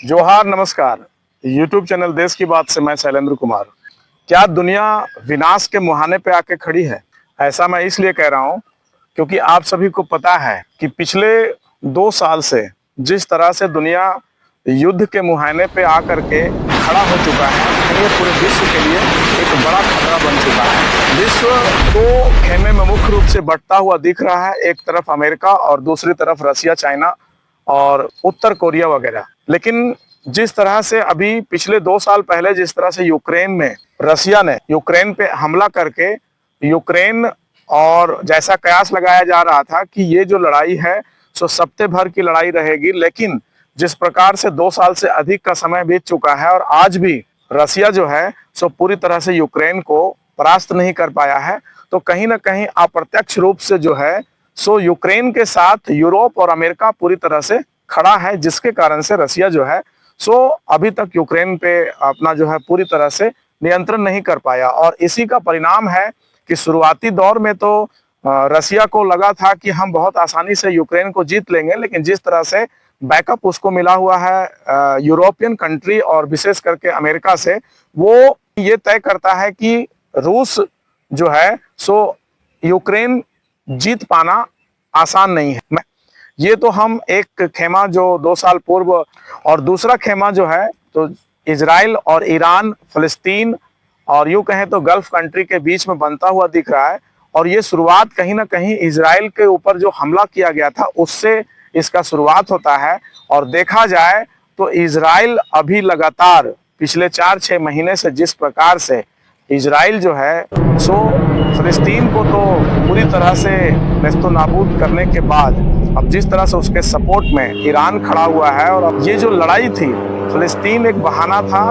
जोहार नमस्कार। YouTube channel देश की बात से मैं शैलेंद्र कुमार। क्या दुनिया विनाश के मुहाने पे आके खड़ी है? ऐसा मैं इसलिए कह रहा हूँ क्योंकि आप सभी को पता है कि पिछले 2 साल से जिस तरह से दुनिया युद्ध के मुहाने पे आकर के खड़ा हो चुका है, ये पूरे विश्व के लिए एक बड़ा खतरा बन चुका है। विश्व दो खेमे में मुख्य रूप से बंटता हुआ दिख रहा है, एक तरफ अमेरिका और दूसरी तरफ रसिया, चाइना और उत्तर कोरिया वगैरह। लेकिन जिस तरह से अभी पिछले 2 साल पहले जिस तरह से यूक्रेन में रसिया ने यूक्रेन पे हमला करके यूक्रेन और जैसा कयास लगाया जा रहा था कि ये जो लड़ाई है सो सप्ताह भर की लड़ाई रहेगी, लेकिन जिस प्रकार से 2 साल से अधिक का समय बीत चुका है और आज भी रसिया जो है सो पूरी तरह से यूक्रेन को परास्त नहीं कर पाया है, तो कहीं ना कहीं अप्रत्यक्ष रूप से जो है सो यूक्रेन के साथ यूरोप और अमेरिका पूरी तरह से खड़ा है, जिसके कारण से रसिया जो है सो अभी तक यूक्रेन पे अपना जो है पूरी तरह से नियंत्रण नहीं कर पाया। और इसी का परिणाम है कि शुरुआती दौर में तो रसिया को लगा था कि हम बहुत आसानी से यूक्रेन को जीत लेंगे, लेकिन जिस तरह से बैकअप उसको मिला हुआ है यूरोपियन कंट्री और विशेष करके अमेरिका से, वो ये तय करता है कि रूस जो है सो यूक्रेन जीत पाना आसान नहीं है। ये तो हम एक खेमा जो 2 साल पूर्व, और दूसरा खेमा जो है तो इजराइल और ईरान, फलस्तीन और यूं कहें तो गल्फ कंट्री के बीच में बनता हुआ दिख रहा है। और ये शुरुआत कहीं ना कहीं इजराइल के ऊपर जो हमला किया गया था उससे इसका शुरुआत होता है। और देखा जाए तो इजराइल अभी लगातार पिछले 4-6 महीने से जिस प्रकार से इजराइल जो है सो फिलिस्तीन को तो पूरी तरह से नेस्तो नाबूद करने के बाद अब जिस तरह से उसके सपोर्ट में ईरान खड़ा हुआ है, और अब ये जो लड़ाई थी फिलिस्तीन एक बहाना था,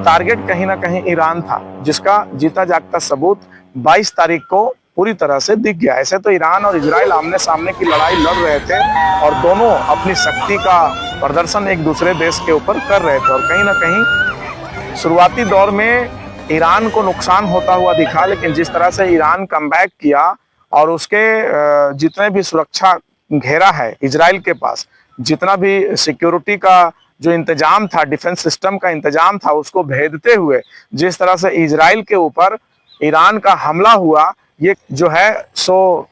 टारगेट कहीं ना कहीं ईरान था, जिसका जीता जागता सबूत 22 तारीख को पूरी तरह से दिख गया। ऐसे तो ईरान और इजराइल आमने सामने की लड़ाई लड़ रहे थे और दोनों अपनी शक्ति का प्रदर्शन एक दूसरे देश के ऊपर कर रहे थे, और कहीं ना कहीं शुरुआती दौर में ईरान को नुकसान होता हुआ दिखा, लेकिन जिस तरह से ईरान कमबैक किया और उसके जितने भी सुरक्षा घेरा है इजराइल के पास, जितना भी सिक्योरिटी का जो इंतजाम था, डिफेंस सिस्टम का इंतजाम था, उसको भेदते हुए जिस तरह से इजराइल के ऊपर ईरान का हमला हुआ, ये जो है सो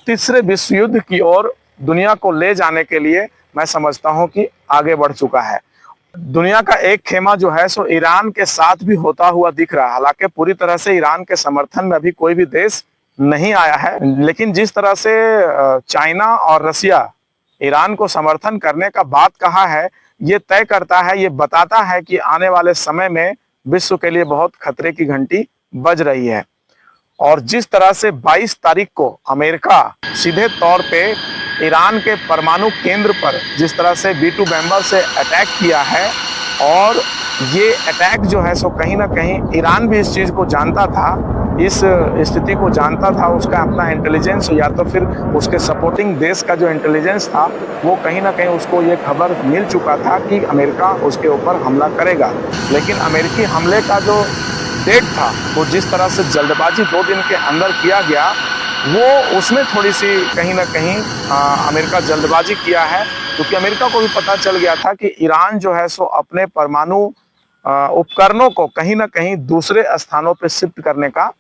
तीसरे विश्व युद्ध की ओर दुनिया को ले जाने के लिए मैं समझता हूं कि आगे बढ़ चुका है। दुनिया का एक खेमा जो है सो ईरान के साथ भी होता हुआ दिख रहा है। हालांकि पूरी तरह से ईरान के समर्थन में अभी कोई भी देश नहीं आया है, लेकिन जिस तरह से चाइना और रसिया ईरान को समर्थन करने का बात कहा है, ये तय करता है, ये बताता है कि आने वाले समय में विश्व के लिए बहुत खतरे की घंटी बज रही है। और जिस तरह से 22 तारीख को अमेरिका सीधे तौर पे ईरान के परमाणु केंद्र पर जिस तरह से B2 बॉम्बर से अटैक किया है, और ये अटैक जो है सो कहीं ना कहीं ईरान भी इस चीज को जानता था, इस स्थिति को जानता था, उसका अपना इंटेलिजेंस या तो फिर उसके सपोर्टिंग देश का जो इंटेलिजेंस था वो कहीं ना कहीं उसको ये खबर मिल चुका था कि अमेरिका उसके ऊपर हमला करेगा। लेकिन अमेरिकी हमले का जो डेट था वो जिस तरह से जल्दबाजी 2 दिन के अंदर किया गया, वो उसमें थोड़ी सी कहीं ना कहीं अमेरिका जल्दबाजी किया है, क्योंकि अमेरिका को भी पता चल गया था कि ईरान जो है सो अपने परमाणु उपकरणों को कहीं ना कहीं दूसरे स्थानों पर शिफ्ट करने का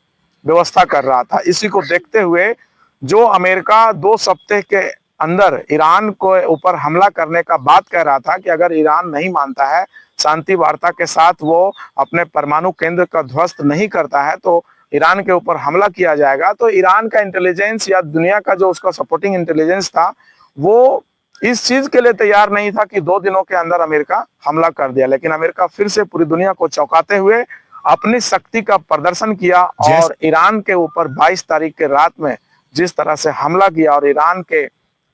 व्यवस्था कर रहा था। इसी को देखते हुए जो अमेरिका 2 सप्ताह के अंदर ईरान को ऊपर हमला करने का बात कह रहा था कि अगर ईरान नहीं मानता है, शांति वार्ता के साथ वो अपने परमाणु केंद्र का ध्वस्त नहीं करता है, तो ईरान के ऊपर हमला किया जाएगा। तो ईरान का इंटेलिजेंस या दुनिया का जो उसका सपोर्टिंग इंटेलिजेंस था वो इस चीज के लिए तैयार नहीं था कि 2 दिनों के अंदर अमेरिका हमला कर दिया। लेकिन अमेरिका फिर से पूरी दुनिया को चौंकाते हुए अपनी शक्ति का प्रदर्शन किया और ईरान के ऊपर 22 तारीख के रात में जिस तरह से हमला किया, और ईरान के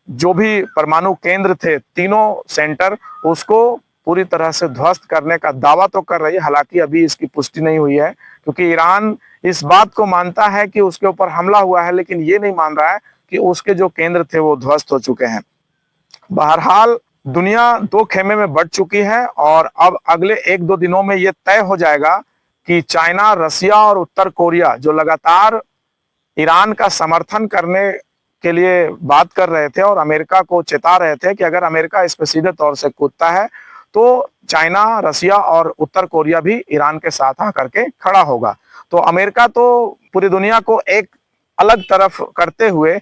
जो भी परमाणु केंद्र थे, तीनों सेंटर, उसको पूरी तरह से ध्वस्त करने का दावा तो कर रही है। हालांकि अभी इसकी पुष्टि नहीं हुई है, क्योंकि ईरान इस बात को मानता है कि उसके ऊपर हमला हुआ है, लेकिन ये नहीं मान रहा है कि उसके जो केंद्र थे वो ध्वस्त हो चुके हैं। बहरहाल दुनिया 2 खेमे में बढ़ चुकी है, और अब अगले 1-2 दिनों में ये तय हो जाएगा कि चाइना, रसिया और उत्तर कोरिया जो लगातार ईरान का समर्थन करने के लिए बात कर रहे थे और अमेरिका को चेता रहे थे कि अगर अमेरिका इस पर सीधे तौर से कूदता है तो चाइना, रसिया और उत्तर कोरिया भी ईरान के साथ आकर के खड़ा होगा। तो अमेरिका तो पूरी दुनिया को एक अलग तरफ करते हुए,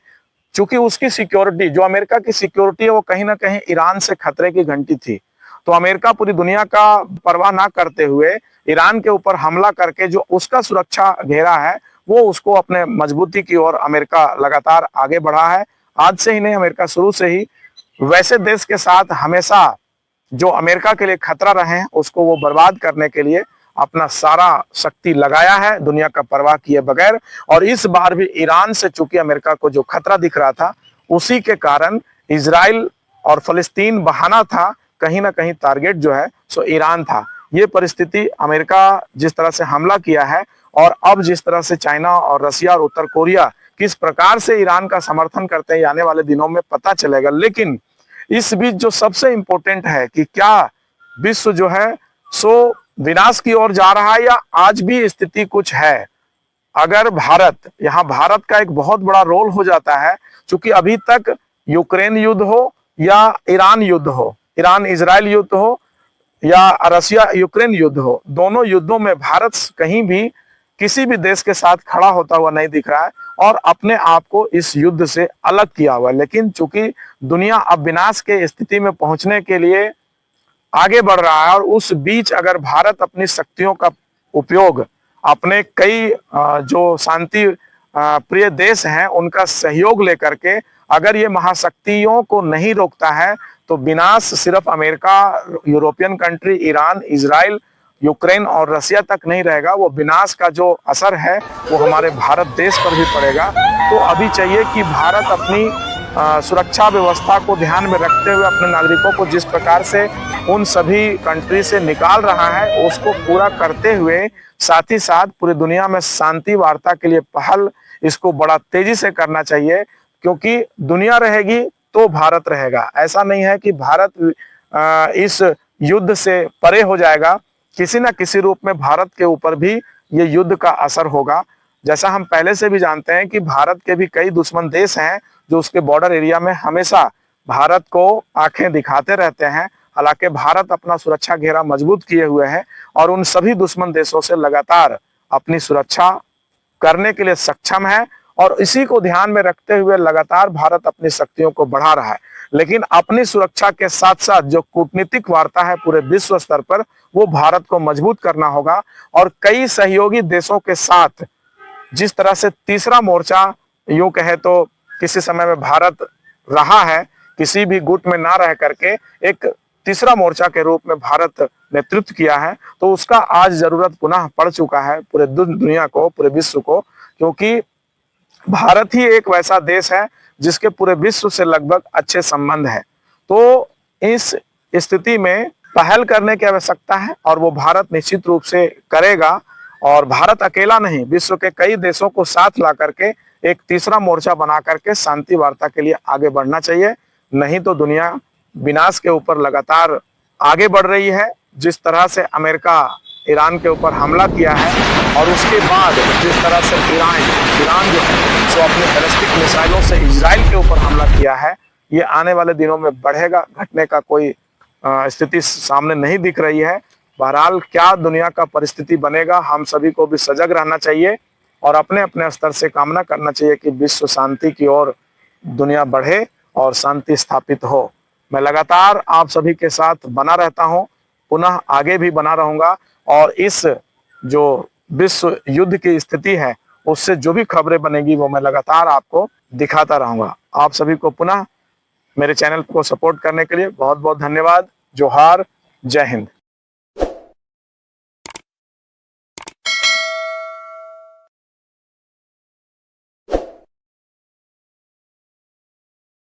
चूंकि उसकी सिक्योरिटी, जो अमेरिका की सिक्योरिटी है, वो कहीं ना कहीं ईरान से खतरे की घंटी थी। तो अमेरिका पूरी दुनिया का परवाह ना करते हुए ईरान के ऊपर हमला करके जो उसका सुरक्षा घेरा है, वो उसको अपने मजबूती की ओर अमेरिका लगातार आगे बढ़ा है। आज से ही नहीं, अमेरिका शुरू से ही वैसे देश के साथ हमेशा जो अमेरिका के लिए खतरा रहे हैं उसको वो बर्बाद करने के लिए अपना सारा शक्ति लगाया है, दुनिया का परवाह किए बगैर। और इस बार भी ईरान से चूंकि अमेरिका को जो खतरा दिख रहा था, उसी के कारण इजराइल और फलस्तीन बहाना था, कहीं ना कहीं टारगेट जो है सो ईरान था। ये परिस्थिति अमेरिका जिस तरह से हमला किया है और अब जिस तरह से चाइना और रसिया और उत्तर कोरिया किस प्रकार से ईरान का समर्थन करते हैं, आने वाले दिनों में पता चलेगा। लेकिन इस बीच जो सबसे इंपॉर्टेंट है कि क्या विश्व जो है सो विनाश की ओर जा रहा है या आज भी स्थिति कुछ है। अगर भारत का एक बहुत बड़ा रोल हो जाता है, क्योंकि अभी तक यूक्रेन युद्ध हो या ईरान युद्ध हो, ईरान इजराइल युद्ध हो या रसिया यूक्रेन युद्ध हो, दोनों युद्धों में भारत कहीं भी किसी भी देश के साथ खड़ा होता हुआ नहीं दिख रहा है और अपने आप को इस युद्ध से अलग किया हुआ है। लेकिन चूंकि दुनिया अब विनाश के स्थिति में पहुंचने के लिए आगे बढ़ रहा है और उस बीच अगर भारत अपनी शक्तियों का उपयोग अपने कई जो शांति प्रिय देश हैं उनका सहयोग लेकर के अगर ये महाशक्तियों को नहीं रोकता है, तो विनाश सिर्फ America, European country, Iran, Israel, Ukraine और रसिया तक नहीं रहेगा। वो विनाश का जो असर है वो हमारे भारत देश पर भी पड़ेगा। तो अभी चाहिए कि भारत अपनी सुरक्षा व्यवस्था को ध्यान में रखते हुए अपने नागरिकों को जिस प्रकार से उन सभी कंट्री से निकाल रहा है उसको पूरा करते हुए, साथ ही साथ पूरी दुनिया में शांति वार्ता के लिए पहल इसको बड़ा तेजी से करना चाहिए। क्योंकि दुनिया रहेगी तो भारत रहेगा। ऐसा नहीं है कि भारत इस युद्ध से परे हो जाएगा, किसी ना किसी रूप में भारत के ऊपर भी ये युद्ध का असर होगा। जैसा हम पहले से भी जानते हैं कि भारत के भी कई दुश्मन देश हैं जो उसके बॉर्डर एरिया में हमेशा भारत को आंखें दिखाते रहते हैं। हालांकि भारत अपना सुरक्षा घेरा मजबूत किए हुए है और उन सभी दुश्मन देशों से लगातार अपनी सुरक्षा करने के लिए सक्षम है और इसी को ध्यान में रखते हुए लगातार भारत अपनी शक्तियों को बढ़ा रहा है। लेकिन अपनी सुरक्षा के साथ साथ जो कूटनीतिक वार्ता है पूरे विश्व स्तर पर, वो भारत को मजबूत करना होगा और कई सहयोगी देशों के साथ जिस तरह से तीसरा मोर्चा यूं कहे तो किसी समय में भारत रहा है, किसी भी गुट में ना रह करके एक तीसरा मोर्चा के रूप में भारत नेतृत्व किया है, तो उसका आज जरूरत पुनः पड़ चुका है पूरे दुनिया को, पूरे विश्व को। क्योंकि भारत ही एक वैसा देश है जिसके पूरे विश्व से लगभग अच्छे संबंध है। तो इस स्थिति में पहल करने की आवश्यकता है और वो भारत निश्चित रूप से करेगा। और भारत अकेला नहीं, विश्व के कई देशों को साथ ला करके एक तीसरा मोर्चा बना करके शांति वार्ता के लिए आगे बढ़ना चाहिए। नहीं तो दुनिया विनाश के ऊपर लगातार आगे बढ़ रही है। जिस तरह से अमेरिका ईरान के ऊपर हमला किया है और उसके बाद जिस तरह से ईरान जो है सो अपने बैलिस्टिक मिसाइलों से इजराइल के ऊपर हमला किया है, ये आने वाले दिनों में बढ़ेगा। घटने का कोई स्थिति सामने नहीं दिख रही है। बहरहाल क्या दुनिया का परिस्थिति बनेगा, हम सभी को भी सजग रहना चाहिए और अपने अपने स्तर से कामना करना चाहिए कि विश्व शांति की ओर दुनिया बढ़े और शांति स्थापित हो। मैं लगातार आप सभी के साथ बना रहता हूँ, पुनः आगे भी बना रहूंगा और इस जो विश्व युद्ध की स्थिति है उससे जो भी खबरें बनेगी वो मैं लगातार आपको दिखाता रहूंगा। आप सभी को पुनः मेरे चैनल को सपोर्ट करने के लिए बहुत बहुत धन्यवाद। जोहार, जय हिंद।